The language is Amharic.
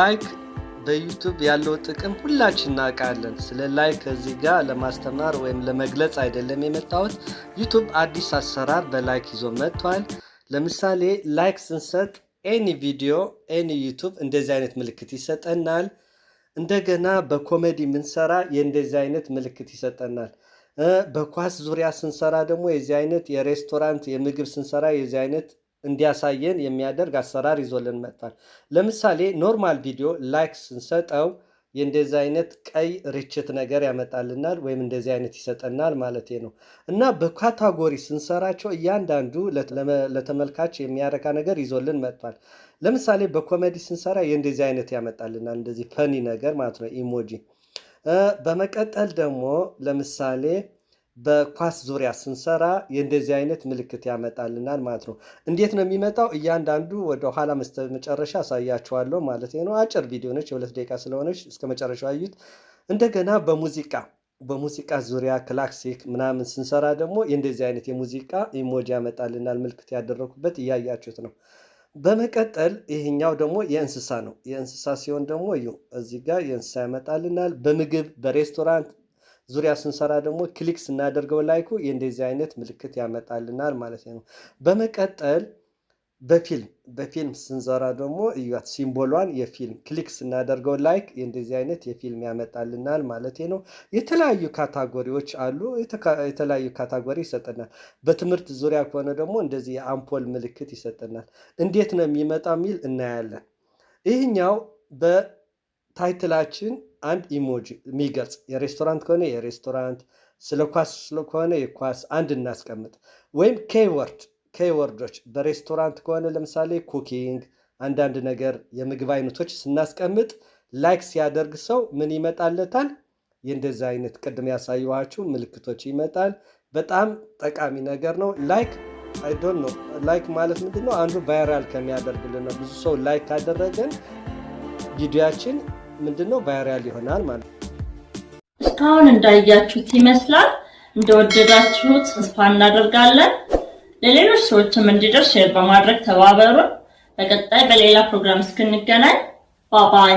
ላይክ በዩቲዩብ ያለው ጥቅም ሁላችን እናውቃለን። ስለ ላይክ እዚህ ጋር ለማስተማር ወይም ለመግለጽ አይደለም የመጣሁት። ዩቲዩብ አዲስ አሰራር በላይክ ይዞ መጥቷል። ለምሳሌ ላይክ ስንሰጥ ኤኒ ቪዲዮ ኤኒ ዩቲዩብ እንደዚህ አይነት ምልክት ይሰጠናል። እንደገና በኮሜዲ ምንሰራ የእንደዚህ አይነት ምልክት ይሰጠናል። በኳስ ዙሪያ ስንሰራ ደግሞ የዚህ አይነት የሬስቶራንት የምግብ ስንሰራ የዚህ አይነት እንዲያሳየን የሚያደርግ አሰራር ይዞልን መጥቷል። ለምሳሌ ኖርማል ቪዲዮ ላይክ ስንሰጠው የእንደዚህ አይነት ቀይ ርችት ነገር ያመጣልናል ወይም እንደዚህ አይነት ይሰጠናል ማለት ነው። እና በካታጎሪ ስንሰራቸው እያንዳንዱ ለተመልካች የሚያረካ ነገር ይዞልን መጥቷል። ለምሳሌ በኮሜዲ ስንሰራ የእንደዚህ አይነት ያመጣልናል፣ እንደዚህ ፈኒ ነገር ማለት ነው፣ ኢሞጂ። በመቀጠል ደግሞ ለምሳሌ በኳስ ዙሪያ ስንሰራ የእንደዚህ አይነት ምልክት ያመጣልናል ማለት ነው። እንዴት ነው የሚመጣው? እያንዳንዱ ወደ ኋላ መጨረሻ አሳያችኋለሁ ማለት ነው። አጭር ቪዲዮ ነች፣ የ2 ደቂቃ ስለሆነች እስከ መጨረሻው አዩት። እንደገና በሙዚቃ ዙሪያ ክላክሲክ ምናምን ስንሰራ ደግሞ የእንደዚህ አይነት የሙዚቃ ኢሞጂ ያመጣልናል፣ ምልክት ያደረኩበት እያያችሁት ነው። በመቀጠል ይሄኛው ደግሞ የእንስሳ ነው። የእንስሳ ሲሆን ደግሞ እዚህ ጋር የእንስሳ ያመጣልናል። በምግብ በሬስቶራንት ዙሪያ ስንሰራ ደግሞ ክሊክ ስናደርገው ላይኩ የእንደዚህ አይነት ምልክት ያመጣልናል ማለት ነው። በመቀጠል በፊልም ስንሰራ ደግሞ እዩት፣ ሲምቦሏን የፊልም ክሊክ ስናደርገው ላይክ የእንደዚህ አይነት የፊልም ያመጣልናል ማለት ነው። የተለያዩ ካታጎሪዎች አሉ፣ የተለያዩ ካታጎሪ ይሰጠናል። በትምህርት ዙሪያ ከሆነ ደግሞ እንደዚህ የአምፖል ምልክት ይሰጠናል። እንዴት ነው የሚመጣ የሚል እናያለን። ይህኛው በታይትላችን አንድ ኢሞጂ የሚገልጽ የሬስቶራንት ከሆነ የሬስቶራንት፣ ስለ ኳስ ከሆነ የኳስ አንድ እናስቀምጥ። ወይም ኬይወርዶች በሬስቶራንት ከሆነ ለምሳሌ ኩኪንግ፣ አንዳንድ ነገር የምግብ አይነቶች ስናስቀምጥ ላይክ ሲያደርግ ሰው ምን ይመጣለታል? የእንደዚህ አይነት ቅድም ያሳየኋችሁ ምልክቶች ይመጣል። በጣም ጠቃሚ ነገር ነው። ላይክ ማለት ምንድን ነው? አንዱ ቫይራል ከሚያደርግልን ነው። ብዙ ሰው ላይክ ካደረገን ቪዲዮችን ምንድነው ቫይራል ይሆናል ማለት ነው። እስካሁን እንዳያችሁት ይመስላል። እንደወደዳችሁት ተስፋ እናደርጋለን። ለሌሎች ሰዎችም እንዲደርስ ሼር በማድረግ ተባበሩን። በቀጣይ በሌላ ፕሮግራም እስክንገናኝ ባባይ